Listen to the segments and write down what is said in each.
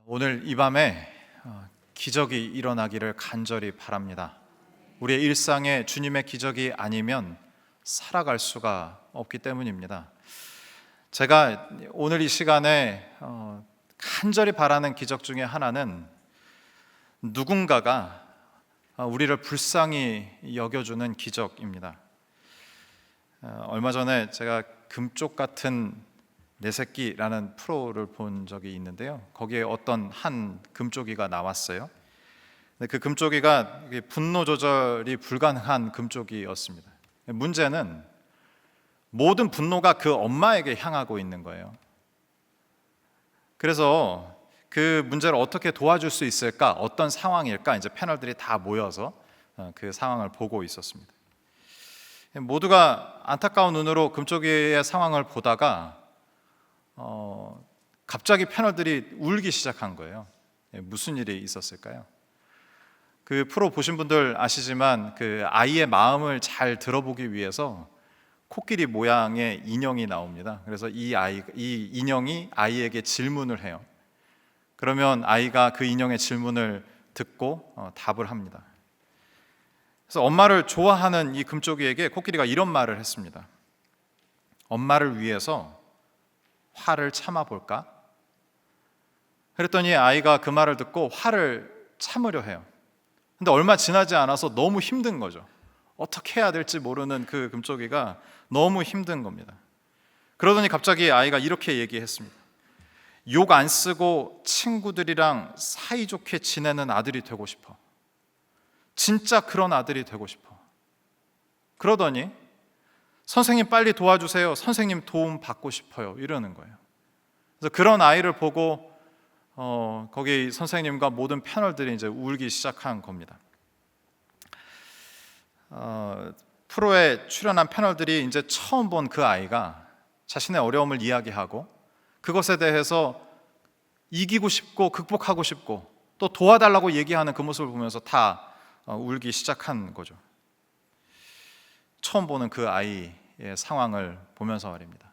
오늘 이 밤에 기적이 일어나기를 간절히 바랍니다. 우리의 일상에 주님의 기적이 아니면 살아갈 수가 없기 때문입니다. 제가 오늘 이 시간에 간절히 바라는 기적 중에 하나는 누군가가 우리를 불쌍히 여겨주는 기적입니다. 얼마 전에 제가 금쪽 같은 내 새끼라는 프로를 본 적이 있는데요. 거기에 어떤 한 금쪽이가 나왔어요. 근데 그 금쪽이가 분노 조절이 불가능한 금쪽이었습니다. 문제는 모든 분노가 그 엄마에게 향하고 있는 거예요. 그래서 그 문제를 어떻게 도와줄 수 있을까? 어떤 상황일까? 이제 패널들이 다 모여서 그 상황을 보고 있었습니다. 모두가 안타까운 눈으로 금쪽이의 상황을 보다가 갑자기 패널들이 울기 시작한 거예요. 무슨 일이 있었을까요? 그 프로 보신 분들 아시지만 그 아이의 마음을 잘 들어보기 위해서 코끼리 모양의 인형이 나옵니다. 그래서 이 인형이 아이에게 질문을 해요. 그러면 아이가 그 인형의 질문을 듣고 답을 합니다. 그래서 엄마를 좋아하는 이 금쪽이에게 코끼리가 이런 말을 했습니다. 엄마를 위해서 화를 참아볼까? 그랬더니 아이가 그 말을 듣고 화를 참으려 해요. 근데 얼마 지나지 않아서 너무 힘든 거죠. 어떻게 해야 될지 모르는 그 금쪽이가 너무 힘든 겁니다. 그러더니 갑자기 아이가 이렇게 얘기했습니다. 욕 안 쓰고 친구들이랑 사이좋게 지내는 아들이 되고 싶어. 진짜 그런 아들이 되고 싶어. 그러더니 선생님 빨리 도와주세요. 선생님 도움 받고 싶어요. 이러는 거예요. 그래서 그런 아이를 보고 거기 선생님과 모든 패널들이 이제 울기 시작한 겁니다. 프로에 출연한 패널들이 이제 처음 본 그 아이가 자신의 어려움을 이야기하고 그것에 대해서 이기고 싶고 극복하고 싶고 또 도와달라고 얘기하는 그 모습을 보면서 다 울기 시작한 거죠. 처음 보는 그 아이의 상황을 보면서 말입니다.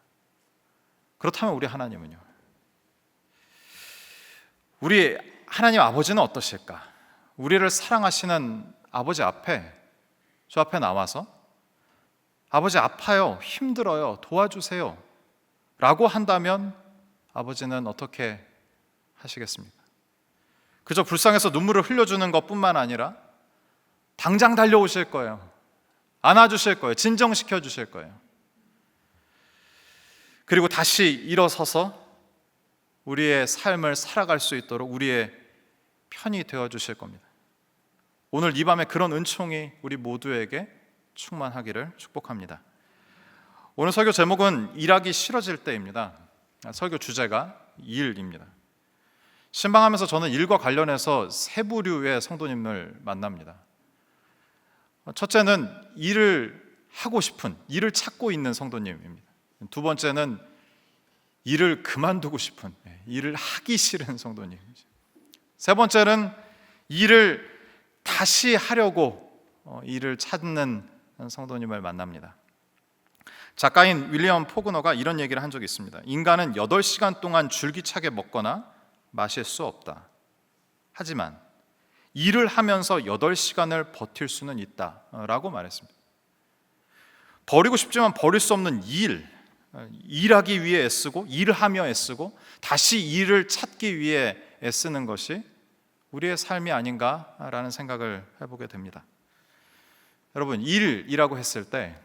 그렇다면 우리 하나님은요? 우리 하나님 아버지는 어떠실까? 우리를 사랑하시는 아버지 앞에 저 앞에 나와서 아버지 아파요, 힘들어요, 도와주세요 라고 한다면 아버지는 어떻게 하시겠습니까? 그저 불쌍해서 눈물을 흘려주는 것뿐만 아니라 당장 달려오실 거예요. 안아주실 거예요. 진정시켜 주실 거예요. 그리고 다시 일어서서 우리의 삶을 살아갈 수 있도록 우리의 편이 되어 주실 겁니다. 오늘 이 밤에 그런 은총이 우리 모두에게 충만하기를 축복합니다. 오늘 설교 제목은 일하기 싫어질 때입니다. 설교 주제가 일입니다. 신방하면서 저는 일과 관련해서 세 부류의 성도님을 만납니다. 첫째는 일을 하고 싶은, 일을 찾고 있는 성도님입니다. 두 번째는 일을 그만두고 싶은, 일을 하기 싫은 성도님이죠. 세 번째는 일을 다시 하려고 일을 찾는 성도님을 만납니다. 작가인 윌리엄 포그너가 이런 얘기를 한 적이 있습니다. 인간은 8시간 동안 줄기차게 먹거나 마실 수 없다. 하지만 일을 하면서 8시간을 버틸 수는 있다라고 말했습니다. 버리고 싶지만 버릴 수 없는 일하기 위해 애쓰고 일하며 애쓰고 다시 일을 찾기 위해 애쓰는 것이 우리의 삶이 아닌가라는 생각을 해보게 됩니다. 여러분, 일이라고 했을 때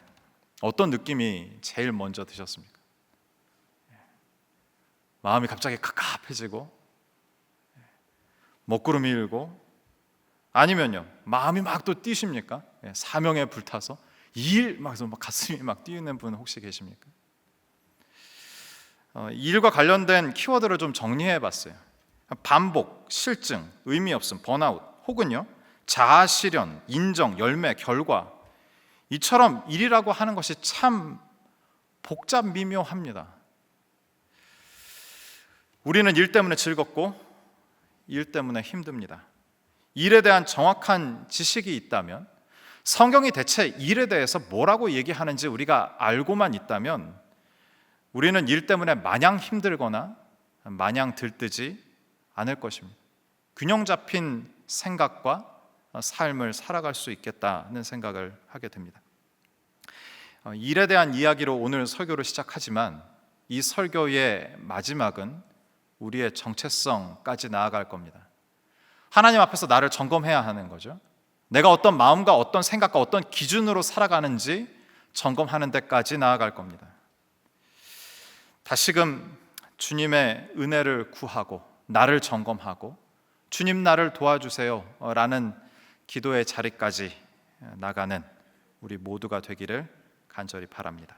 어떤 느낌이 제일 먼저 드셨습니까? 마음이 갑자기 갑갑해지고 먹구름이 일고 아니면요 마음이 막 또 뛰십니까? 사명에 불타서 막 가슴이 막 뛰는 분 혹시 계십니까? 일과 관련된 키워드를 좀 정리해 봤어요. 반복, 실증, 의미 없음, 번아웃 혹은요 자아 실현, 인정, 열매, 결과 이처럼 일이라고 하는 것이 참 복잡 미묘합니다. 우리는 일 때문에 즐겁고 일 때문에 힘듭니다. 일에 대한 정확한 지식이 있다면 성경이 대체 일에 대해서 뭐라고 얘기하는지 우리가 알고만 있다면 우리는 일 때문에 마냥 힘들거나 마냥 들뜨지 않을 것입니다. 균형 잡힌 생각과 삶을 살아갈 수 있겠다는 생각을 하게 됩니다. 일에 대한 이야기로 오늘 설교를 시작하지만 이 설교의 마지막은 우리의 정체성까지 나아갈 겁니다. 하나님 앞에서 나를 점검해야 하는 거죠. 내가 어떤 마음과 어떤 생각과 어떤 기준으로 살아가는지 점검하는 데까지 나아갈 겁니다. 다시금 주님의 은혜를 구하고 나를 점검하고 주님 나를 도와주세요 라는 기도의 자리까지 나가는 우리 모두가 되기를 간절히 바랍니다.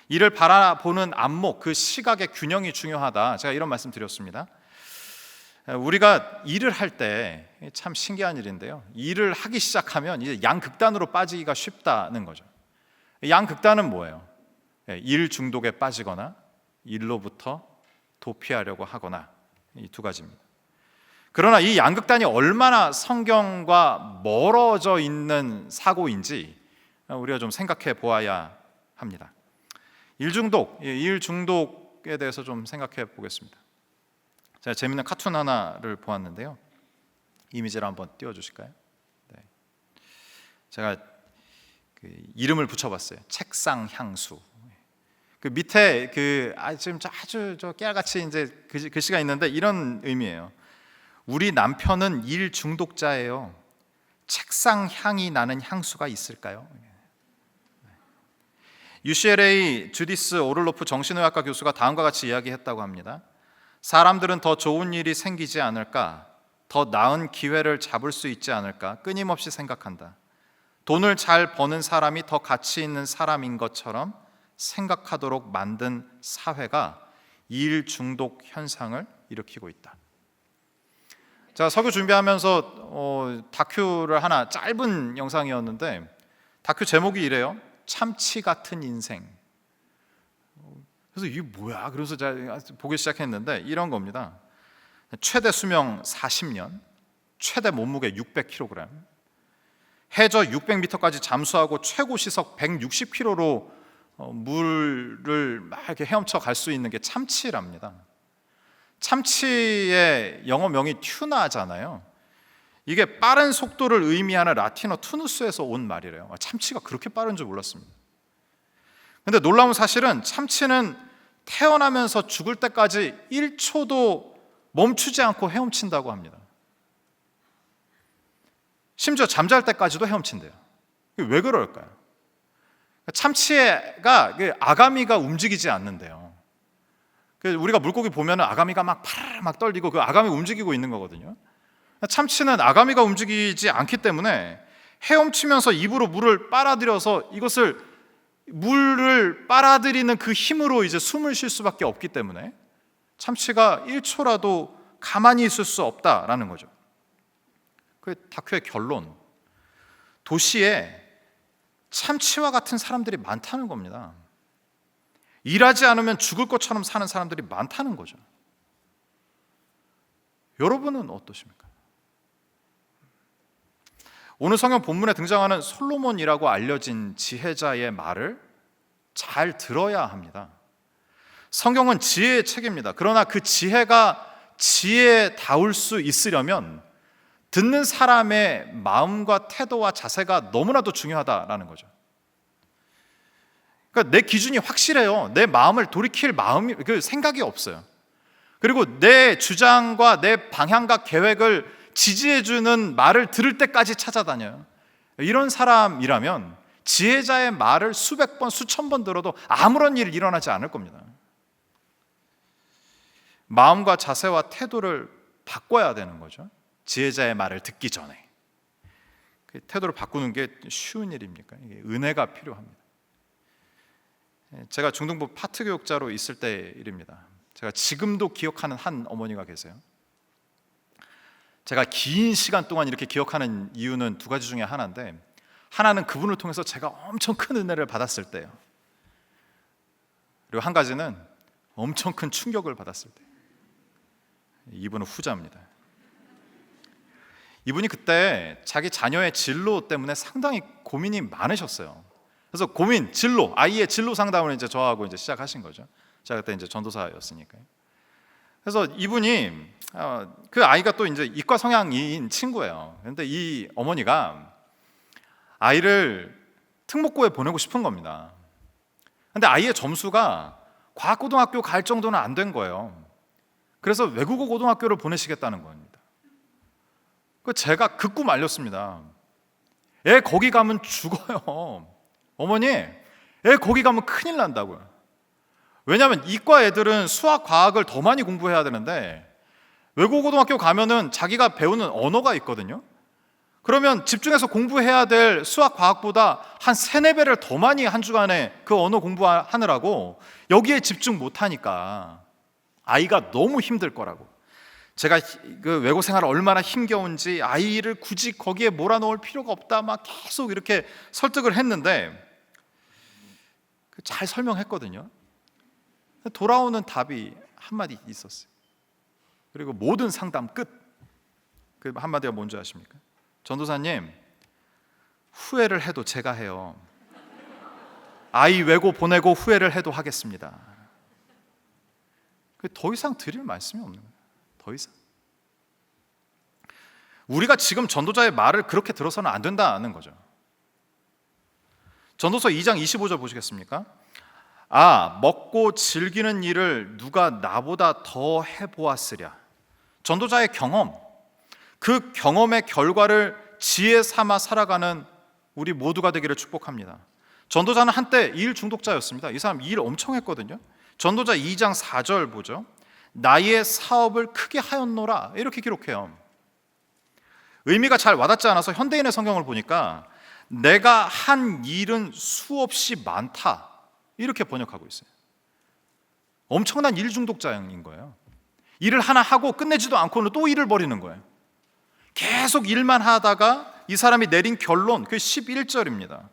이를 바라보는 안목, 그 시각의 균형이 중요하다. 제가 이런 말씀 드렸습니다. 우리가 일을 할 때 참 신기한 일인데요, 일을 하기 시작하면 이제 양극단으로 빠지기가 쉽다는 거죠. 양극단은 뭐예요? 일 중독에 빠지거나 일로부터 도피하려고 하거나, 이 두 가지입니다. 그러나 이 양극단이 얼마나 성경과 멀어져 있는 사고인지 우리가 좀 생각해 보아야 합니다. 일 중독에 대해서 좀 생각해 보겠습니다. 제가 재밌는 카툰 하나를 보았는데요, 이미지를 한번 띄워주실까요? 네. 제가 이름을 붙여봤어요. 책상 향수. 그 밑에 지금 아주 깨알같이 이제 글씨가 있는데 이런 의미예요. 우리 남편은 일 중독자예요. 책상 향이 나는 향수가 있을까요? UCLA 주디스 오를로프 정신의학과 교수가 다음과 같이 이야기했다고 합니다. 사람들은 더 좋은 일이 생기지 않을까, 더 나은 기회를 잡을 수 있지 않을까 끊임없이 생각한다. 돈을 잘 버는 사람이 더 가치 있는 사람인 것처럼 생각하도록 만든 사회가 일 중독 현상을 일으키고 있다. 제가 설교 준비하면서 다큐를 하나, 짧은 영상이었는데 다큐 제목이 이래요. 참치 같은 인생. 그래서 이게 뭐야? 그래서 제가 보기 시작했는데 이런 겁니다. 최대 수명 40년, 최대 몸무게 600kg, 해저 600m까지 잠수하고 최고 시속 160km로 물을 막 이렇게 헤엄쳐 갈 수 있는 게 참치랍니다. 참치의 영어명이 튜나잖아요. 이게 빠른 속도를 의미하는 라틴어 투누스에서 온 말이래요. 참치가 그렇게 빠른 줄 몰랐습니다. 근데 놀라운 사실은 참치는 태어나면서 죽을 때까지 1초도 멈추지 않고 헤엄친다고 합니다. 심지어 잠잘 때까지도 헤엄친대요. 왜 그럴까요? 참치가 아가미가 움직이지 않는데요. 우리가 물고기 보면 아가미가 막 떨리고 그 아가미 움직이고 있는 거거든요. 참치는 아가미가 움직이지 않기 때문에 헤엄치면서 입으로 물을 빨아들여서 이것을 물을 빨아들이는 그 힘으로 이제 숨을 쉴 수밖에 없기 때문에 참치가 1초라도 가만히 있을 수 없다라는 거죠. 그 다큐의 결론, 도시에 참치와 같은 사람들이 많다는 겁니다. 일하지 않으면 죽을 것처럼 사는 사람들이 많다는 거죠. 여러분은 어떠십니까? 오늘 성경 본문에 등장하는 솔로몬이라고 알려진 지혜자의 말을 잘 들어야 합니다. 성경은 지혜의 책입니다. 그러나 그 지혜가 지혜다울 수 있으려면 듣는 사람의 마음과 태도와 자세가 너무나도 중요하다라는 거죠. 그러니까 내 기준이 확실해요. 내 마음을 돌이킬 생각이 없어요. 그리고 내 주장과 내 방향과 계획을 지지해주는 말을 들을 때까지 찾아다녀요. 이런 사람이라면 지혜자의 말을 수백 번, 수천 번 들어도 아무런 일이 일어나지 않을 겁니다. 마음과 자세와 태도를 바꿔야 되는 거죠. 지혜자의 말을 듣기 전에. 태도를 바꾸는 게 쉬운 일입니까? 이게 은혜가 필요합니다. 제가 중등부 파트 교육자로 있을 때 일입니다. 제가 지금도 기억하는 한 어머니가 계세요. 제가 긴 시간 동안 이렇게 기억하는 이유는 두 가지 중에 하나인데, 하나는 그분을 통해서 제가 엄청 큰 은혜를 받았을 때요. 그리고 한 가지는 엄청 큰 충격을 받았을 때. 이분은 후자입니다. 이분이 그때 자기 자녀의 진로 때문에 상당히 고민이 많으셨어요. 그래서 진로, 아이의 진로 상담을 이제 저하고 이제 시작하신 거죠. 제가 그때 이제 전도사였으니까요. 그래서 이분이 그 아이가 또 이제 이과 성향인 친구예요. 그런데 이 어머니가 아이를 특목고에 보내고 싶은 겁니다. 근데 아이의 점수가 과학고등학교 갈 정도는 안 된 거예요. 그래서 외국어 고등학교를 보내시겠다는 겁니다. 제가 극구 말렸습니다. 애 거기 가면 죽어요. 어머니, 애 거기 가면 큰일 난다고요. 왜냐하면 이과 애들은 수학, 과학을 더 많이 공부해야 되는데 외국어 고등학교 가면은 자기가 배우는 언어가 있거든요. 그러면 집중해서 공부해야 될 수학, 과학보다 한 3-4배를 더 많이 한 주간에 그 언어 공부하느라고 여기에 집중 못하니까 아이가 너무 힘들 거라고. 제가 그 외고 생활을 얼마나 힘겨운지 아이를 굳이 거기에 몰아넣을 필요가 없다 막 계속 이렇게 설득을 했는데 잘 설명했거든요. 돌아오는 답이 한마디 있었어요. 그리고 모든 상담 끝. 그 한마디가 뭔지 아십니까? 전도사님, 후회를 해도 제가 해요. 아이 외고 보내고 후회를 해도 하겠습니다. 더 이상 드릴 말씀이 없는 거예요. 더 이상. 우리가 지금 전도자의 말을 그렇게 들어서는 안 된다는 거죠. 전도서 2장 25절 보시겠습니까? 먹고 즐기는 일을 누가 나보다 더 해보았으랴. 전도자의 경험, 그 경험의 결과를 지혜 삼아 살아가는 우리 모두가 되기를 축복합니다. 전도자는 한때 일 중독자였습니다. 이 사람 일 엄청 했거든요. 전도자 2장 4절 보죠. 나의 사업을 크게 하였노라, 이렇게 기록해요. 의미가 잘 와닿지 않아서 현대인의 성경을 보니까 내가 한 일은 수없이 많다, 이렇게 번역하고 있어요. 엄청난 일 중독자인 거예요. 일을 하나 하고 끝내지도 않고는 또 일을 벌이는 거예요. 계속 일만 하다가 이 사람이 내린 결론, 그게 11절입니다.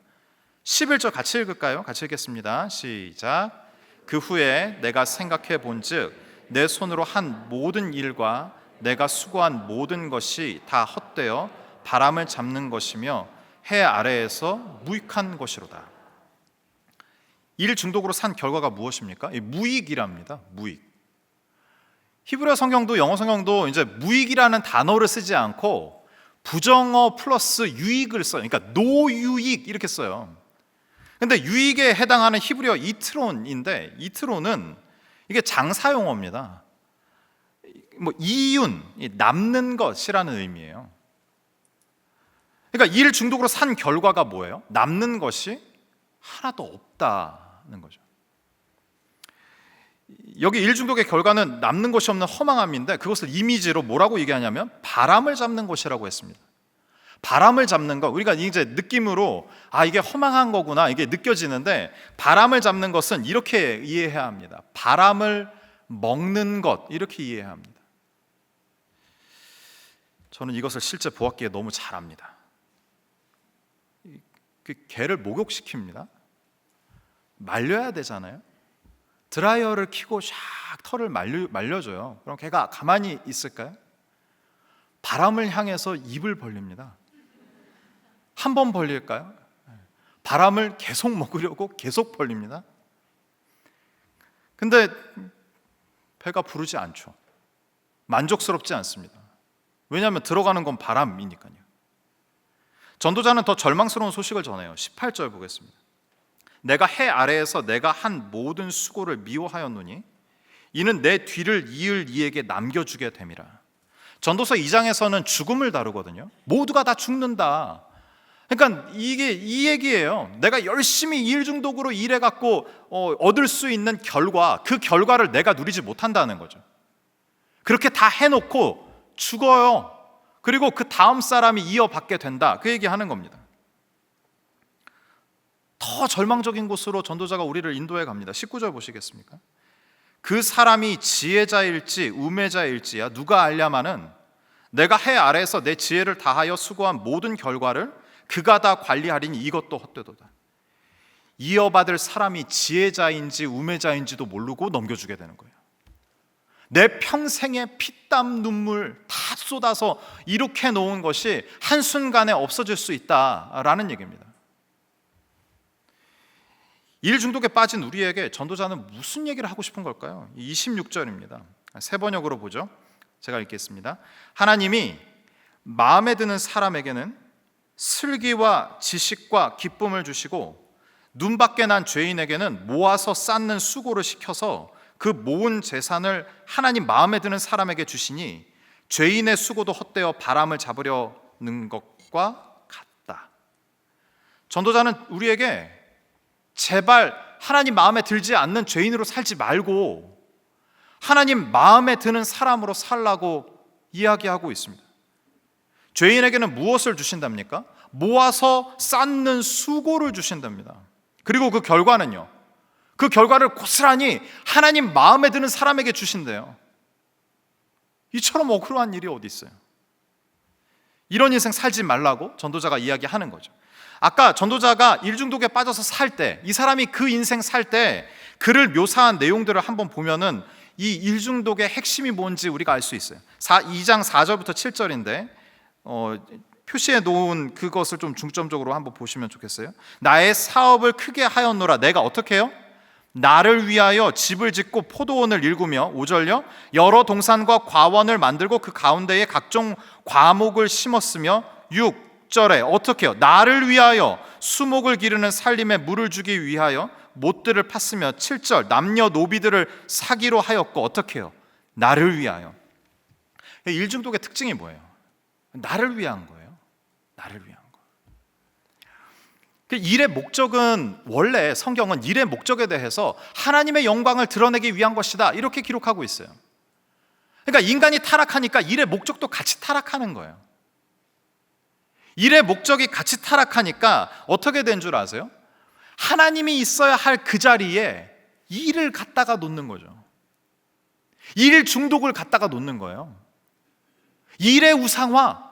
11절 같이 읽을까요? 같이 읽겠습니다. 시작. 그 후에 내가 생각해 본즉 내 손으로 한 모든 일과 내가 수고한 모든 것이 다 헛되어 바람을 잡는 것이며 해 아래에서 무익한 것이로다. 일 중독으로 산 결과가 무엇입니까? 무익이랍니다. 무익. 히브리어 성경도 영어 성경도 이제 무익이라는 단어를 쓰지 않고 부정어 플러스 유익을 써요. 그러니까 노유익 이렇게 써요. 근데 유익에 해당하는 히브리어 이트론인데, 이트론은 이게 장사용어입니다. 이윤, 남는 것이라는 의미예요. 그러니까 일 중독으로 산 결과가 뭐예요? 남는 것이 하나도 없다는 거죠. 여기 일 중독의 결과는 남는 것이 없는 허망함인데, 그것을 이미지로 뭐라고 얘기하냐면 바람을 잡는 것이라고 했습니다. 바람을 잡는 것, 우리가 이제 느낌으로 이게 허망한 거구나, 이게 느껴지는데, 바람을 잡는 것은 이렇게 이해해야 합니다. 바람을 먹는 것, 이렇게 이해해야 합니다. 저는 이것을 실제 보았기에 너무 잘 압니다. 그 개를 목욕시킵니다. 말려야 되잖아요. 드라이어를 켜고 샥 털을 말려줘요. 그럼 개가 가만히 있을까요? 바람을 향해서 입을 벌립니다. 한 번 벌릴까요? 바람을 계속 먹으려고 계속 벌립니다. 근데 배가 부르지 않죠. 만족스럽지 않습니다. 왜냐하면 들어가는 건 바람이니까요. 전도자는 더 절망스러운 소식을 전해요. 18절 보겠습니다. 내가 해 아래에서 내가 한 모든 수고를 미워하였노니 이는 내 뒤를 이을 이에게 남겨주게 됨이라. 전도서 2장에서는 죽음을 다루거든요. 모두가 다 죽는다. 그러니까 이게 이 얘기예요. 내가 열심히 일 중독으로 일해갖고 얻을 수 있는 결과, 그 결과를 내가 누리지 못한다는 거죠. 그렇게 다 해놓고 죽어요. 그리고 그 다음 사람이 이어받게 된다, 그 얘기하는 겁니다. 더 절망적인 곳으로 전도자가 우리를 인도해 갑니다. 19절 보시겠습니까? 그 사람이 지혜자일지 우매자일지야 누가 알냐마는 내가 해 아래에서 내 지혜를 다하여 수고한 모든 결과를 그가 다 관리하리니 이것도 헛되도다. 이어받을 사람이 지혜자인지 우매자인지도 모르고 넘겨주게 되는 거예요. 내 평생의 피땀 눈물 다 쏟아서 이렇게 놓은 것이 한순간에 없어질 수 있다라는 얘기입니다. 일 중독에 빠진 우리에게 전도자는 무슨 얘기를 하고 싶은 걸까요? 26절입니다. 새 번역으로 보죠. 제가 읽겠습니다. 하나님이 마음에 드는 사람에게는 슬기와 지식과 기쁨을 주시고 눈밖에 난 죄인에게는 모아서 쌓는 수고를 시켜서 그 모은 재산을 하나님 마음에 드는 사람에게 주시니 죄인의 수고도 헛되어 바람을 잡으려는 것과 같다. 전도자는 우리에게 제발 하나님 마음에 들지 않는 죄인으로 살지 말고 하나님 마음에 드는 사람으로 살라고 이야기하고 있습니다. 죄인에게는 무엇을 주신답니까? 모아서 쌓는 수고를 주신답니다. 그리고 그 결과는요, 그 결과를 고스란히 하나님 마음에 드는 사람에게 주신대요. 이처럼 억울한 일이 어디 있어요? 이런 인생 살지 말라고 전도자가 이야기하는 거죠. 아까 전도자가 일중독에 빠져서 살 때, 이 사람이 그 인생 살 때 그를 묘사한 내용들을 한번 보면은 이 일중독의 핵심이 뭔지 우리가 알 수 있어요. 2장 4절부터 7절인데 표시해 놓은 그것을 좀 중점적으로 한번 보시면 좋겠어요. 나의 사업을 크게 하였노라. 내가 어떻게 해요? 나를 위하여 집을 짓고 포도원을 일구며 5절요. 여러 동산과 과원을 만들고 그 가운데에 각종 과목을 심었으며 6절에 어떻게 해요? 나를 위하여 수목을 기르는 살림에 물을 주기 위하여 못들을 팠으며 7절 남녀 노비들을 사기로 하였고 어떻게 해요? 나를 위하여. 일중독의 특징이 뭐예요? 나를 위한 거예요. 나를 위한 거. 일의 목적은 원래 성경은 일의 목적에 대해서 하나님의 영광을 드러내기 위한 것이다 이렇게 기록하고 있어요. 그러니까 인간이 타락하니까 일의 목적도 같이 타락하는 거예요. 일의 목적이 같이 타락하니까 어떻게 된 줄 아세요? 하나님이 있어야 할 그 자리에 일을 갖다가 놓는 거죠. 일 중독을 갖다가 놓는 거예요. 일의 우상화,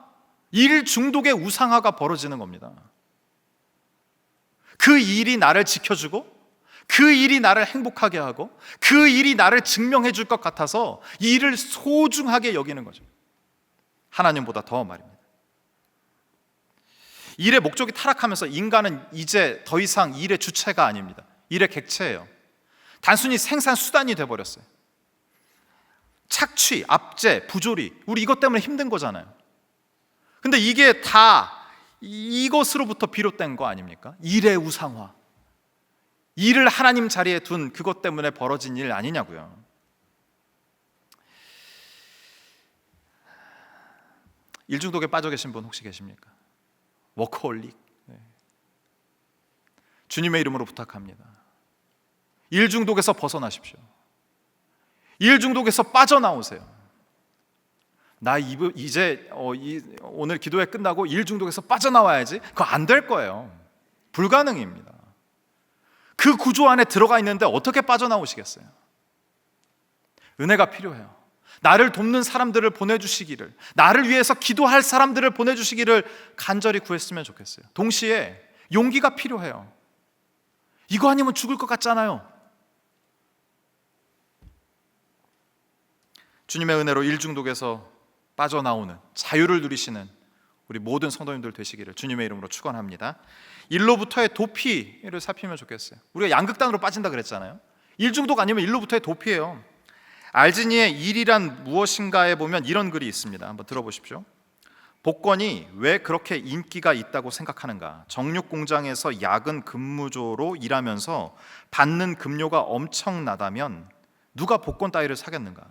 일 중독의 우상화가 벌어지는 겁니다. 그 일이 나를 지켜주고 그 일이 나를 행복하게 하고 그 일이 나를 증명해 줄 것 같아서 일을 소중하게 여기는 거죠. 하나님보다 더 말입니다. 일의 목적이 타락하면서 인간은 이제 더 이상 일의 주체가 아닙니다. 일의 객체예요. 단순히 생산 수단이 돼버렸어요. 착취, 압제, 부조리, 우리 이것 때문에 힘든 거잖아요. 근데 이게 다 이것으로부터 비롯된 거 아닙니까? 일의 우상화, 일을 하나님 자리에 둔 그것 때문에 벌어진 일 아니냐고요. 일중독에 빠져 계신 분 혹시 계십니까? 워커홀릭. 주님의 이름으로 부탁합니다. 일중독에서 벗어나십시오. 일중독에서 빠져나오세요. 나 이제 오늘 기도회 끝나고 일중독에서 빠져나와야지. 그거 안 될 거예요. 불가능입니다. 그 구조 안에 들어가 있는데 어떻게 빠져나오시겠어요? 은혜가 필요해요. 나를 돕는 사람들을 보내주시기를, 나를 위해서 기도할 사람들을 보내주시기를 간절히 구했으면 좋겠어요. 동시에 용기가 필요해요. 이거 아니면 죽을 것 같잖아요. 주님의 은혜로 일중독에서 빠져나오는 자유를 누리시는 우리 모든 성도님들 되시기를 주님의 이름으로 축원합니다. 일로부터의 도피를 살피면 좋겠어요. 우리가 양극단으로 빠진다 그랬잖아요. 일중독 아니면 일로부터의 도피예요. 알지니의 일이란 무엇인가에 보면 이런 글이 있습니다. 한번 들어보십시오. 복권이 왜 그렇게 인기가 있다고 생각하는가? 정육 공장에서 야근 근무조로 일하면서 받는 급료가 엄청나다면 누가 복권 따위를 사겠는가?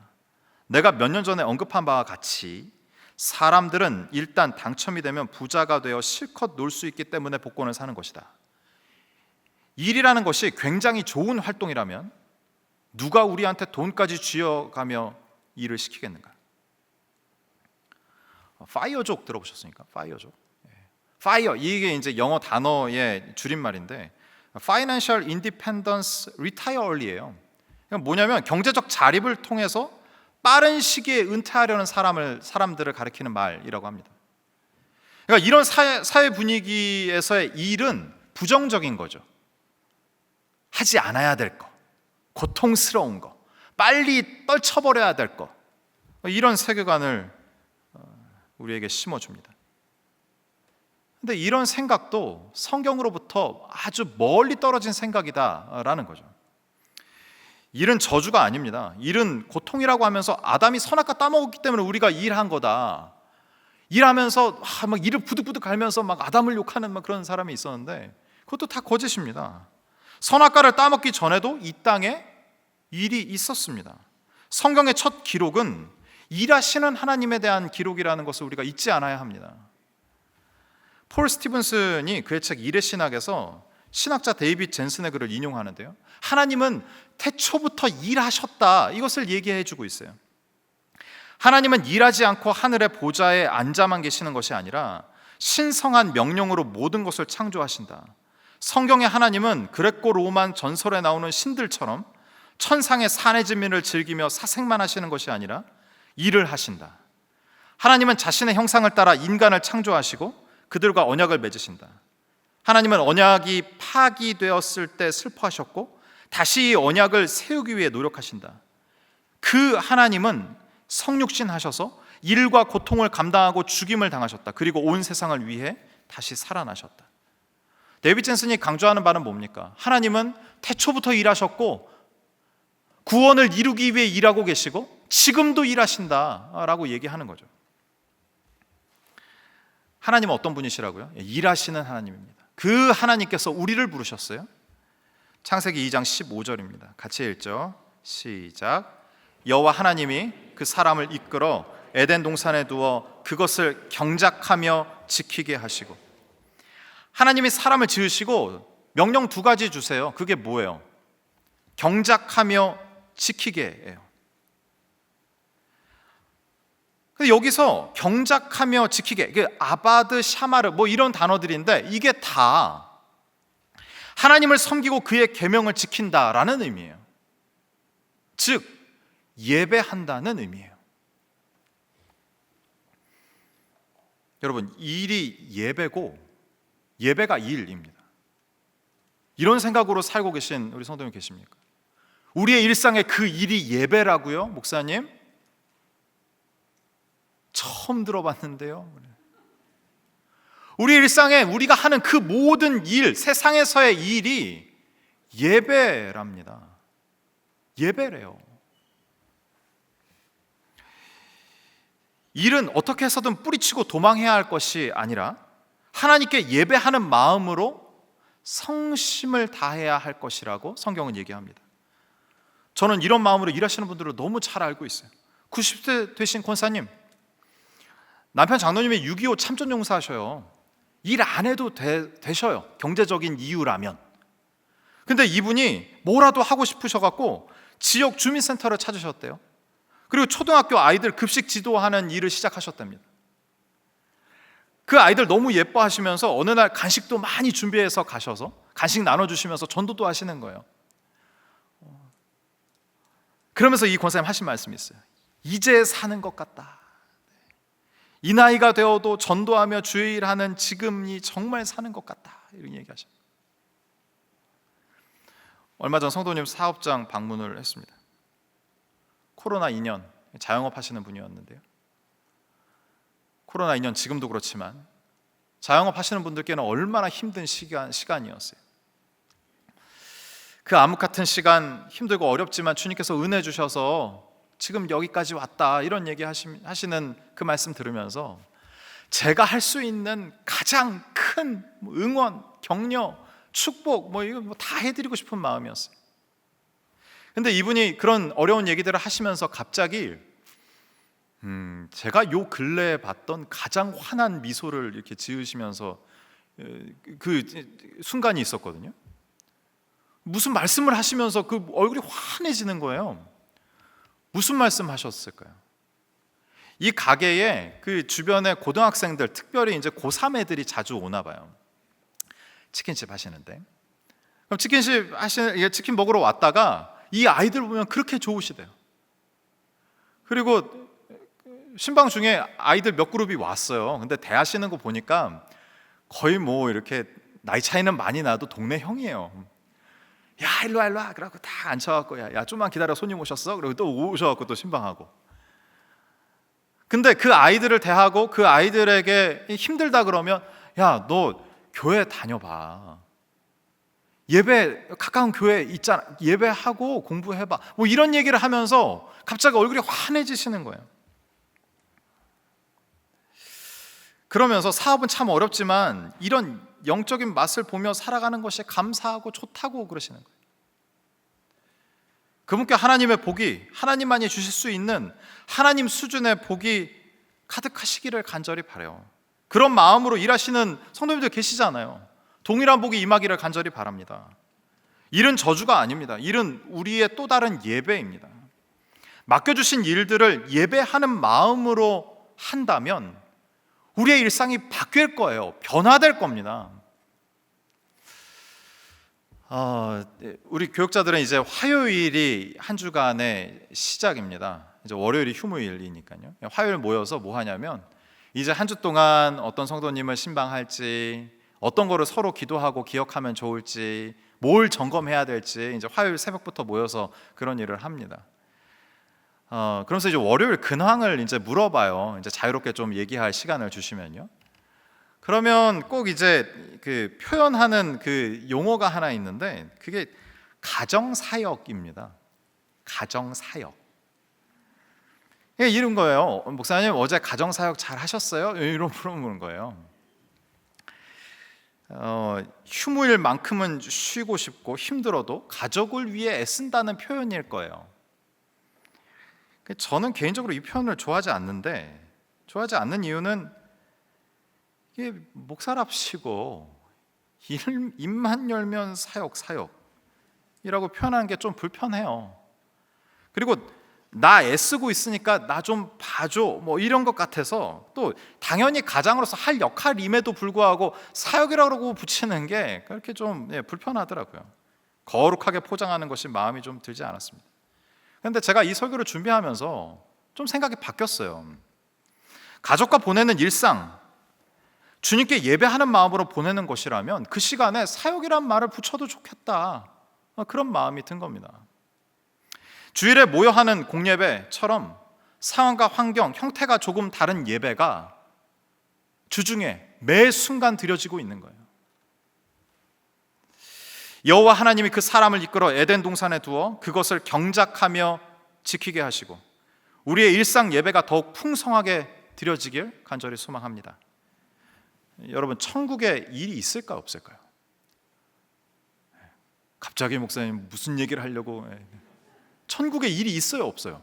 내가 몇 년 전에 언급한 바와 같이 사람들은 일단 당첨이 되면 부자가 되어 실컷 놀 수 있기 때문에 복권을 사는 것이다. 일이라는 것이 굉장히 좋은 활동이라면 누가 우리한테 돈까지 쥐어가며 일을 시키겠는가? 파이어족 들어보셨습니까? 파이어족. 파이어, 이게 이제 영어 단어의 줄임말인데 Financial Independence Retire Early예요. 뭐냐면 경제적 자립을 통해서 빠른 시기에 은퇴하려는 사람들을 가리키는 말이라고 합니다. 그러니까 이런 사회 분위기에서의 일은 부정적인 거죠. 하지 않아야 될 거, 고통스러운 거, 빨리 떨쳐버려야 될 거, 이런 세계관을 우리에게 심어줍니다. 근데 이런 생각도 성경으로부터 아주 멀리 떨어진 생각이다라는 거죠. 일은 저주가 아닙니다. 일은 고통이라고 하면서 아담이 선악과 따먹었기 때문에 우리가 일한 거다. 일하면서 막 이를 부득부득 갈면서 막 아담을 욕하는 막 그런 사람이 있었는데 그것도 다 거짓입니다. 선악과를 따먹기 전에도 이 땅에 일이 있었습니다. 성경의 첫 기록은 일하시는 하나님에 대한 기록이라는 것을 우리가 잊지 않아야 합니다. 폴 스티븐슨이 그의 책 일의 신학에서 신학자 데이빗 젠슨의 글을 인용하는데요, 하나님은 태초부터 일하셨다, 이것을 얘기해 주고 있어요. 하나님은 일하지 않고 하늘의 보좌에 앉아만 계시는 것이 아니라 신성한 명령으로 모든 것을 창조하신다. 성경의 하나님은 그레코 로만 전설에 나오는 신들처럼 천상의 사내 진미를 즐기며 사색만 하시는 것이 아니라 일을 하신다. 하나님은 자신의 형상을 따라 인간을 창조하시고 그들과 언약을 맺으신다. 하나님은 언약이 파기되었을 때 슬퍼하셨고 다시 이 언약을 세우기 위해 노력하신다. 그 하나님은 성육신 하셔서 일과 고통을 감당하고 죽임을 당하셨다. 그리고 온 세상을 위해 다시 살아나셨다. 데이빗 젠슨이 강조하는 바는 뭡니까? 하나님은 태초부터 일하셨고 구원을 이루기 위해 일하고 계시고 지금도 일하신다라고 얘기하는 거죠. 하나님은 어떤 분이시라고요? 일하시는 하나님입니다. 그 하나님께서 우리를 부르셨어요. 창세기 2장 15절입니다. 같이 읽죠. 시작. 여호와 하나님이 그 사람을 이끌어 에덴 동산에 두어 그것을 경작하며 지키게 하시고, 하나님이 사람을 지으시고 명령 두 가지 주세요. 그게 뭐예요? 경작하며 지키게예요. 근데 여기서 경작하며 지키게, 이게 아바드, 샤마르 뭐 이런 단어들인데 이게 다 하나님을 섬기고 그의 계명을 지킨다라는 의미예요. 즉 예배한다는 의미예요. 여러분, 일이 예배고 예배가 일입니다. 이런 생각으로 살고 계신 우리 성도님 계십니까? 우리의 일상에 그 일이 예배라고요? 목사님? 처음 들어봤는데요. 우리 일상에 우리가 하는 그 모든 일, 세상에서의 일이 예배랍니다. 예배래요. 일은 어떻게 해서든 뿌리치고 도망해야 할 것이 아니라 하나님께 예배하는 마음으로 성심을 다해야 할 것이라고 성경은 얘기합니다. 저는 이런 마음으로 일하시는 분들을 너무 잘 알고 있어요. 90세 되신 권사님, 남편 장로님이 6.25 참전용사 하셔요. 일 안 해도 되셔요. 경제적인 이유라면. 근데 이분이 뭐라도 하고 싶으셔갖고 지역 주민센터를 찾으셨대요. 그리고 초등학교 아이들 급식 지도하는 일을 시작하셨답니다. 그 아이들 너무 예뻐하시면서 어느 날 간식도 많이 준비해서 가셔서 간식 나눠주시면서 전도도 하시는 거예요. 그러면서 이 권사님 하신 말씀이 있어요. 이제 사는 것 같다. 이 나이가 되어도 전도하며 주의 일하는 지금이 정말 사는 것 같다, 이런 얘기하셨어요. 얼마 전 성도님 사업장 방문을 했습니다. 코로나 2년 자영업 하시는 분이었는데요, 코로나 2년 지금도 그렇지만 자영업 하시는 분들께는 얼마나 힘든 시간이었어요. 그 암흑 같은 시간, 힘들고 어렵지만 주님께서 은혜 주셔서 지금 여기까지 왔다, 이런 얘기 하시는 그 말씀 들으면서 제가 할 수 있는 가장 큰 응원, 격려, 축복 이거 다 해드리고 싶은 마음이었어요. 근데 이분이 그런 어려운 얘기들을 하시면서 갑자기 제가 요 근래에 봤던 가장 환한 미소를 이렇게 지으시면서 그 순간이 있었거든요. 무슨 말씀을 하시면서 그 얼굴이 환해지는 거예요. 무슨 말씀 하셨을까요? 이 가게에 그 주변에 고등학생들, 특별히 이제 고3 애들이 자주 오나 봐요. 치킨집 하시는데, 그럼 치킨 먹으러 왔다가 이 아이들 보면 그렇게 좋으시대요. 그리고 신방 중에 아이들 몇 그룹이 왔어요. 근데 대하시는 거 보니까 거의 이렇게 나이 차이는 많이 나도 동네 형이에요. 야, 일로 와. 그러고 다 앉혀갖고 야 좀만 기다려, 손님 오셨어? 그리고 또 오셔갖고 또 신방하고. 근데 그 아이들을 대하고 그 아이들에게 힘들다 그러면 야, 너 교회 다녀봐. 예배 가까운 교회 있잖아, 예배하고 공부해봐, 뭐 이런 얘기를 하면서 갑자기 얼굴이 환해지시는 거예요. 그러면서 사업은 참 어렵지만 이런 영적인 맛을 보며 살아가는 것이 감사하고 좋다고 그러시는 거예요. 그분께 하나님의 복이, 하나님만이 주실 수 있는 하나님 수준의 복이 가득하시기를 간절히 바라요. 그런 마음으로 일하시는 성도님들 계시잖아요. 동일한 복이 임하기를 간절히 바랍니다. 일은 저주가 아닙니다. 일은 우리의 또 다른 예배입니다. 맡겨주신 일들을 예배하는 마음으로 한다면 우리의 일상이 바뀔 거예요. 변화될 겁니다. 우리 교육자들은 이제 화요일이 한 주간의 시작입니다. 이제 월요일이 휴무일이니까요. 화요일 모여서 뭐 하냐면 이제 한 주 동안 어떤 성도님을 신방할지, 어떤 거를 서로 기도하고 기억하면 좋을지, 뭘 점검해야 될지 이제 화요일 새벽부터 모여서 그런 일을 합니다. 그러면서 이제 월요일 근황을 이제 물어봐요. 이제 자유롭게 좀 얘기할 시간을 주시면요. 그러면 꼭 이제 그 표현하는 그 용어가 하나 있는데 그게 가정사역입니다. 가정사역. 이런 거예요. 목사님 어제 가정사역 잘 하셨어요? 이런 물어보는 거예요. 휴무일만큼은 쉬고 싶고 힘들어도 가족을 위해 애쓴다는 표현일 거예요. 저는 개인적으로 이 표현을 좋아하지 않는 이유는 이게 목사랍시고 입만 열면 사역이라고 표현하는 게 좀 불편해요. 그리고 나 애쓰고 있으니까 나 좀 봐줘 뭐 이런 것 같아서, 또 당연히 가장으로서 할 역할임에도 불구하고 사역이라고 붙이는 게 그렇게 좀 불편하더라고요. 거룩하게 포장하는 것이 마음이 좀 들지 않았습니다. 그런데 제가 이 설교를 준비하면서 좀 생각이 바뀌었어요. 가족과 보내는 일상, 주님께 예배하는 마음으로 보내는 것이라면 그 시간에 사역이란 말을 붙여도 좋겠다, 그런 마음이 든 겁니다. 주일에 모여 하는 공예배처럼 상황과 환경, 형태가 조금 다른 예배가 주중에 매 순간 드려지고 있는 거예요. 여호와 하나님이 그 사람을 이끌어 에덴 동산에 두어 그것을 경작하며 지키게 하시고 우리의 일상 예배가 더욱 풍성하게 드려지길 간절히 소망합니다. 여러분, 천국에 일이 있을까 없을까요? 갑자기 목사님 무슨 얘기를 하려고? 천국에 일이 있어요 없어요?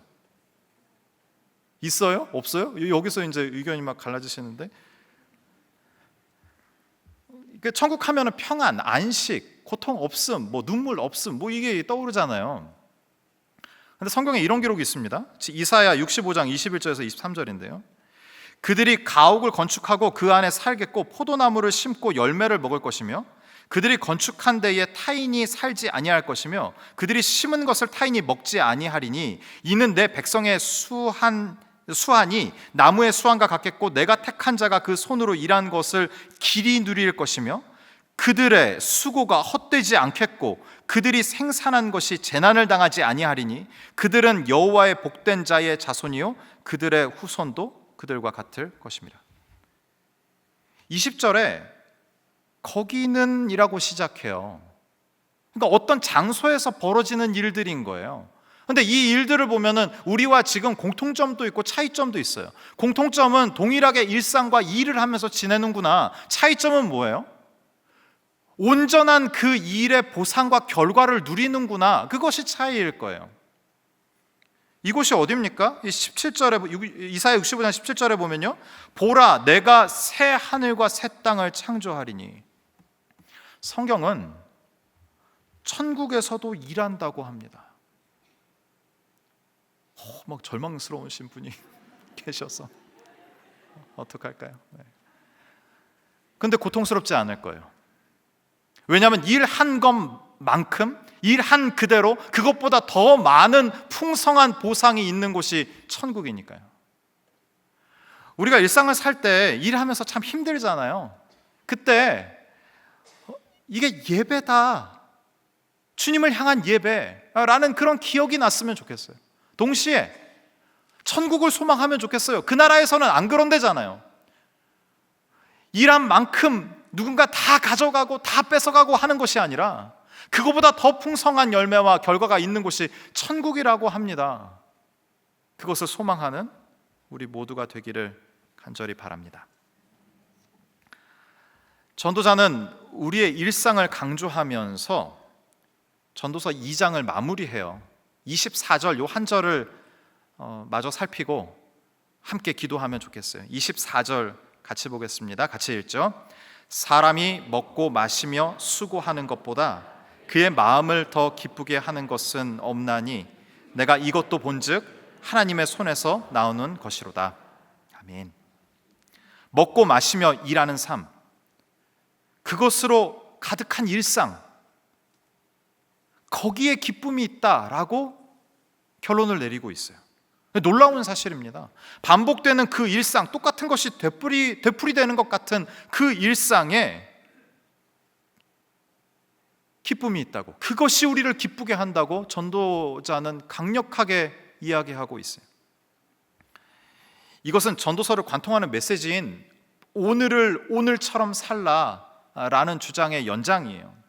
있어요? 없어요? 여기서 이제 의견이 막 갈라지시는데, 천국 하면은 평안, 안식, 고통 없음, 뭐 눈물 없음, 뭐 이게 떠오르잖아요. 근데 성경에 이런 기록이 있습니다. 이사야 65장 21절에서 23절인데요. 그들이 가옥을 건축하고 그 안에 살겠고 포도나무를 심고 열매를 먹을 것이며 그들이 건축한 데에 타인이 살지 아니할 것이며 그들이 심은 것을 타인이 먹지 아니하리니 이는 내 백성의 수한이 나무의 수한과 같겠고 내가 택한 자가 그 손으로 일한 것을 길이 누릴 것이며 그들의 수고가 헛되지 않겠고 그들이 생산한 것이 재난을 당하지 아니하리니 그들은 여호와의 복된 자의 자손이요 그들의 후손도 그들과 같을 것입니다. 20절에 거기는 이라고 시작해요. 그러니까 어떤 장소에서 벌어지는 일들인 거예요. 그런데 이 일들을 보면은 우리와 지금 공통점도 있고 차이점도 있어요. 공통점은 동일하게 일상과 일을 하면서 지내는구나. 차이점은 뭐예요? 온전한 그 일의 보상과 결과를 누리는구나. 그것이 차이일 거예요. 이곳이 어디입니까? 17절에, 이사야 65장 17절에 보면요, 보라 내가 새 하늘과 새 땅을 창조하리니. 성경은 천국에서도 일한다고 합니다. 막 절망스러우신 분이 계셔서 어떡할까요? 근데 고통스럽지 않을 거예요. 왜냐하면 일한 것만큼, 일한 그대로 그것보다 더 많은 풍성한 보상이 있는 곳이 천국이니까요. 우리가 일상을 살 때 일하면서 참 힘들잖아요. 그때 이게 예배다, 주님을 향한 예배라는 그런 기억이 났으면 좋겠어요. 동시에 천국을 소망하면 좋겠어요. 그 나라에서는 안 그런데잖아요. 일한 만큼 누군가 다 가져가고 다 뺏어가고 하는 것이 아니라 그거보다 더 풍성한 열매와 결과가 있는 곳이 천국이라고 합니다. 그것을 소망하는 우리 모두가 되기를 간절히 바랍니다. 전도자는 우리의 일상을 강조하면서 전도서 2장을 마무리해요. 24절 요 한 절을 마저 살피고 함께 기도하면 좋겠어요. 24절 같이 보겠습니다. 같이 읽죠. 사람이 먹고 마시며 수고하는 것보다 그의 마음을 더 기쁘게 하는 것은 없나니 내가 이것도 본즉 하나님의 손에서 나오는 것이로다. 아멘. 먹고 마시며 일하는 삶, 그것으로 가득한 일상, 거기에 기쁨이 있다라고 결론을 내리고 있어요. 놀라운 사실입니다. 반복되는 그 일상, 똑같은 것이 되풀이되는 것 같은 그 일상에 기쁨이 있다고, 그것이 우리를 기쁘게 한다고 전도자는 강력하게 이야기하고 있어요. 이것은 전도서를 관통하는 메시지인 오늘을 오늘처럼 살라라는 주장의 연장이에요.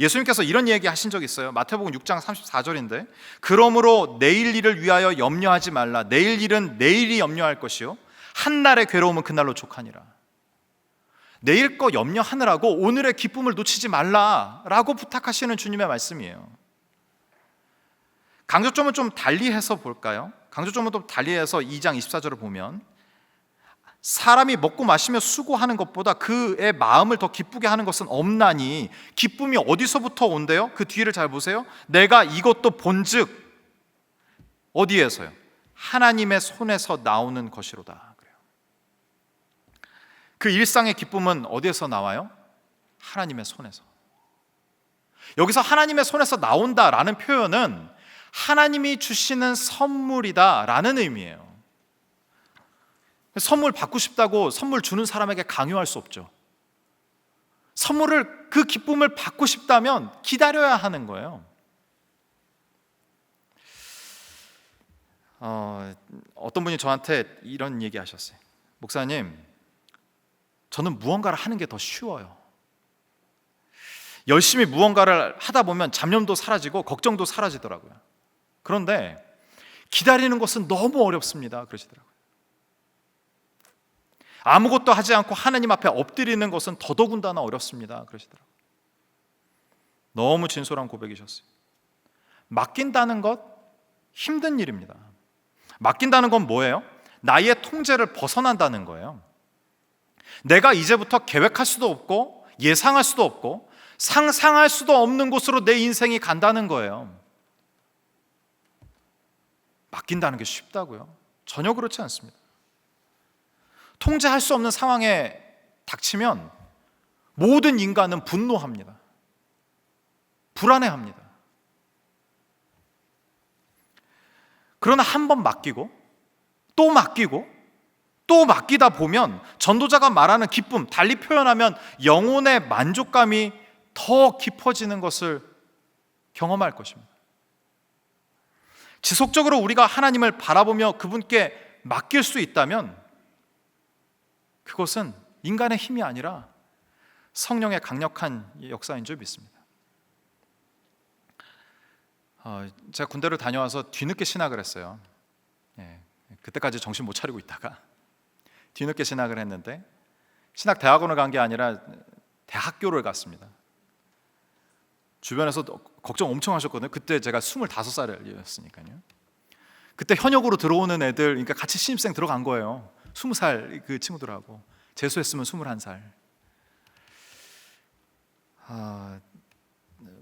예수님께서 이런 얘기 하신 적이 있어요. 마태복음 6장 34절인데 그러므로 내일 일을 위하여 염려하지 말라. 내일 일은 내일이 염려할 것이요 한날의 괴로움은 그날로 족하니라. 내일 거 염려하느라고 오늘의 기쁨을 놓치지 말라라고 부탁하시는 주님의 말씀이에요. 강조점은 좀 달리해서 볼까요? 강조점은 좀 달리해서 2장 24절을 보면 사람이 먹고 마시며 수고하는 것보다 그의 마음을 더 기쁘게 하는 것은 없나니, 기쁨이 어디서부터 온대요? 그 뒤를 잘 보세요. 내가 이것도 본즉 어디에서요? 하나님의 손에서 나오는 것이로다. 그래요. 그 일상의 기쁨은 어디에서 나와요? 하나님의 손에서. 여기서 하나님의 손에서 나온다라는 표현은 하나님이 주시는 선물이다라는 의미예요. 선물 받고 싶다고 선물 주는 사람에게 강요할 수 없죠. 선물을, 그 기쁨을 받고 싶다면 기다려야 하는 거예요. 어떤 분이 저한테 이런 얘기 하셨어요. 목사님, 저는 무언가를 하는 게 더 쉬워요. 열심히 무언가를 하다 보면 잡념도 사라지고 걱정도 사라지더라고요. 그런데 기다리는 것은 너무 어렵습니다. 그러시더라고요. 아무것도 하지 않고 하나님 앞에 엎드리는 것은 더더군다나 어렵습니다. 그러시더라고요. 너무 진솔한 고백이셨어요. 맡긴다는 것 힘든 일입니다. 맡긴다는 건 뭐예요? 나의 통제를 벗어난다는 거예요. 내가 이제부터 계획할 수도 없고 예상할 수도 없고 상상할 수도 없는 곳으로 내 인생이 간다는 거예요. 맡긴다는 게 쉽다고요? 전혀 그렇지 않습니다. 통제할 수 없는 상황에 닥치면 모든 인간은 분노합니다. 불안해합니다. 그러나 한 번 맡기고 또 맡기고 또 맡기다 보면 전도자가 말하는 기쁨, 달리 표현하면 영혼의 만족감이 더 깊어지는 것을 경험할 것입니다. 지속적으로 우리가 하나님을 바라보며 그분께 맡길 수 있다면 그것은 인간의 힘이 아니라 성령의 강력한 역사인 줄 믿습니다. 제가 군대를 다녀와서 뒤늦게 신학을 했어요. 그때까지 정신 못 차리고 있다가 뒤늦게 신학을 했는데, 신학 대학원을 간 게 아니라 대학교를 갔습니다. 주변에서 걱정 엄청 하셨거든요. 그때 제가 25살이었으니까요. 그때 현역으로 들어오는 애들, 그러니까 같이 신입생 들어간 거예요. 20살 그 친구들하고. 재수했으면 21살.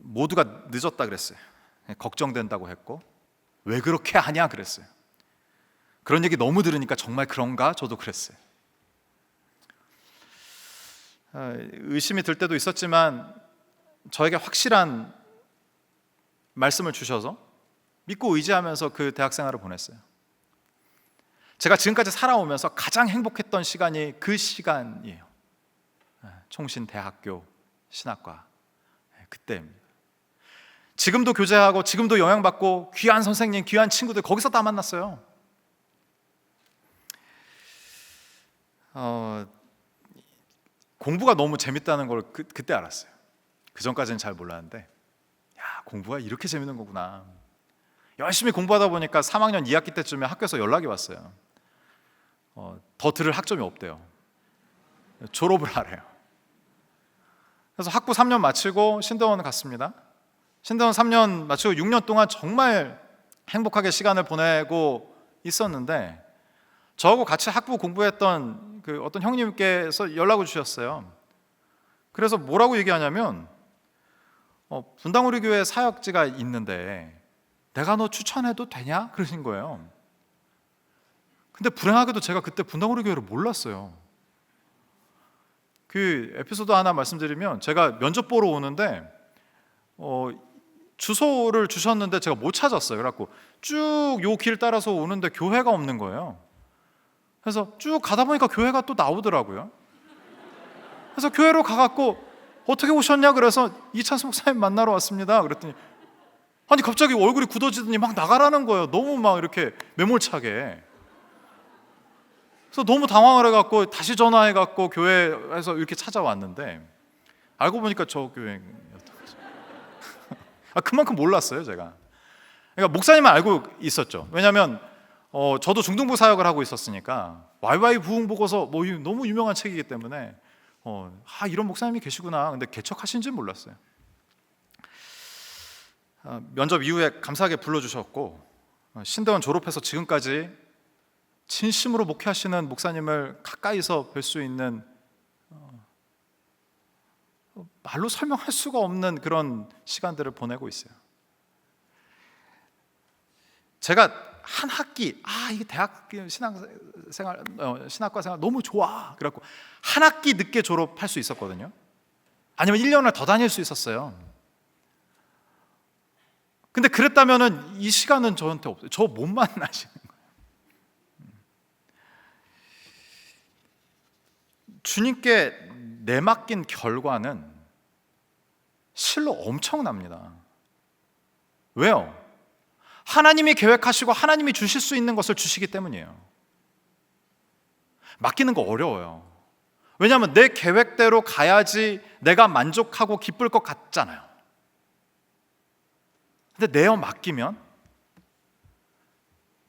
모두가 늦었다 그랬어요. 걱정된다고 했고, 왜 그렇게 하냐 그랬어요. 그런 얘기 너무 들으니까 정말 그런가? 저도 그랬어요. 의심이 들 때도 있었지만 저에게 확실한 말씀을 주셔서 믿고 의지하면서 그 대학 생활을 보냈어요. 제가 지금까지 살아오면서 가장 행복했던 시간이 그 시간이에요. 총신대학교 신학과 그때입니다. 지금도 교제하고 지금도 영향받고 귀한 선생님, 귀한 친구들 거기서 다 만났어요. 공부가 너무 재밌다는 걸 그때 알았어요. 그 전까지는 잘 몰랐는데 공부가 이렇게 재밌는 거구나. 열심히 공부하다 보니까 3학년 2학기 때쯤에 학교에서 연락이 왔어요. 더 들을 학점이 없대요. 졸업을 하래요. 그래서 학부 3년 마치고 신대원 갔습니다. 신대원 3년 마치고 6년 동안 정말 행복하게 시간을 보내고 있었는데, 저하고 같이 학부 공부했던 그 어떤 형님께서 연락을 주셨어요. 그래서 뭐라고 얘기하냐면, 분당 우리 교회 사역지가 있는데 내가 너 추천해도 되냐? 그러신 거예요. 근데 불행하게도 제가 그때 분당 우리 교회를 몰랐어요. 그 에피소드 하나 말씀드리면, 제가 면접 보러 오는데 주소를 주셨는데 제가 못 찾았어요. 그래갖고 쭉 요 길 따라서 오는데 교회가 없는 거예요. 그래서 쭉 가다 보니까 교회가 또 나오더라고요. 그래서 교회로 가갖고 어떻게 오셨냐 그래서 이찬수 목사님 만나러 왔습니다. 그랬더니 아니 갑자기 얼굴이 굳어지더니 막 나가라는 거예요. 너무 막 이렇게 매몰차게. 그래서 너무 당황을 해갖고 다시 전화해갖고 교회에서 이렇게 찾아왔는데, 알고 보니까 저 교회였던 거죠. 그만큼 몰랐어요 제가. 그러니까 목사님은 알고 있었죠. 왜냐하면 저도 중등부 사역을 하고 있었으니까 YY 부흥 보고서 뭐 너무 유명한 책이기 때문에 이런 목사님이 계시구나. 근데 개척하신지는 몰랐어요. 면접 이후에 감사하게 불러주셨고, 신대원 졸업해서 지금까지 진심으로 목회하시는 목사님을 가까이서 뵐 수 있는, 말로 설명할 수가 없는 그런 시간들을 보내고 있어요. 제가 한 학기, 이게 대학 신학과 생활 너무 좋아. 그래갖고 한 학기 늦게 졸업할 수 있었거든요. 아니면 1년을 더 다닐 수 있었어요. 근데 그랬다면은 이 시간은 저한테 없어요. 저 못 만나시는 거예요. 주님께 내맡긴 결과는 실로 엄청납니다. 왜요? 하나님이 계획하시고 하나님이 주실 수 있는 것을 주시기 때문이에요. 맡기는 거 어려워요. 왜냐하면 내 계획대로 가야지 내가 만족하고 기쁠 것 같잖아요. 근데 내어 맡기면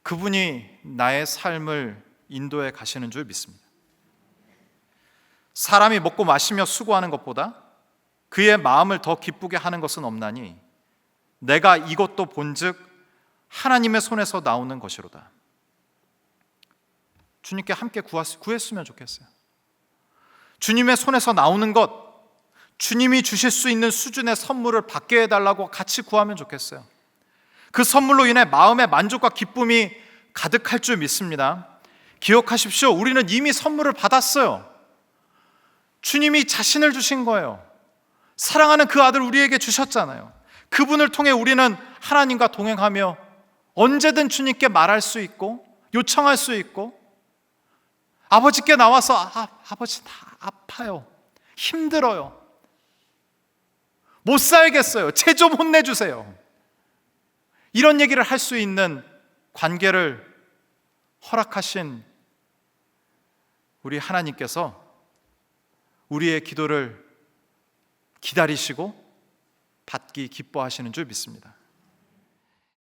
그분이 나의 삶을 인도해 가시는 줄 믿습니다. 사람이 먹고 마시며 수고하는 것보다 그의 마음을 더 기쁘게 하는 것은 없나니 내가 이것도 본즉 하나님의 손에서 나오는 것이로다. 주님께 함께 구했으면 좋겠어요. 주님의 손에서 나오는 것, 주님이 주실 수 있는 수준의 선물을 받게 해달라고 같이 구하면 좋겠어요. 그 선물로 인해 마음의 만족과 기쁨이 가득할 줄 믿습니다. 기억하십시오. 우리는 이미 선물을 받았어요. 주님이 자신을 주신 거예요. 사랑하는 그 아들 우리에게 주셨잖아요. 그분을 통해 우리는 하나님과 동행하며 언제든 주님께 말할 수 있고 요청할 수 있고, 아버지께 나와서 아버지 나 아파요, 힘들어요, 못 살겠어요, 쟤 좀 혼내주세요, 이런 얘기를 할 수 있는 관계를 허락하신 우리 하나님께서 우리의 기도를 기다리시고 받기 기뻐하시는 줄 믿습니다.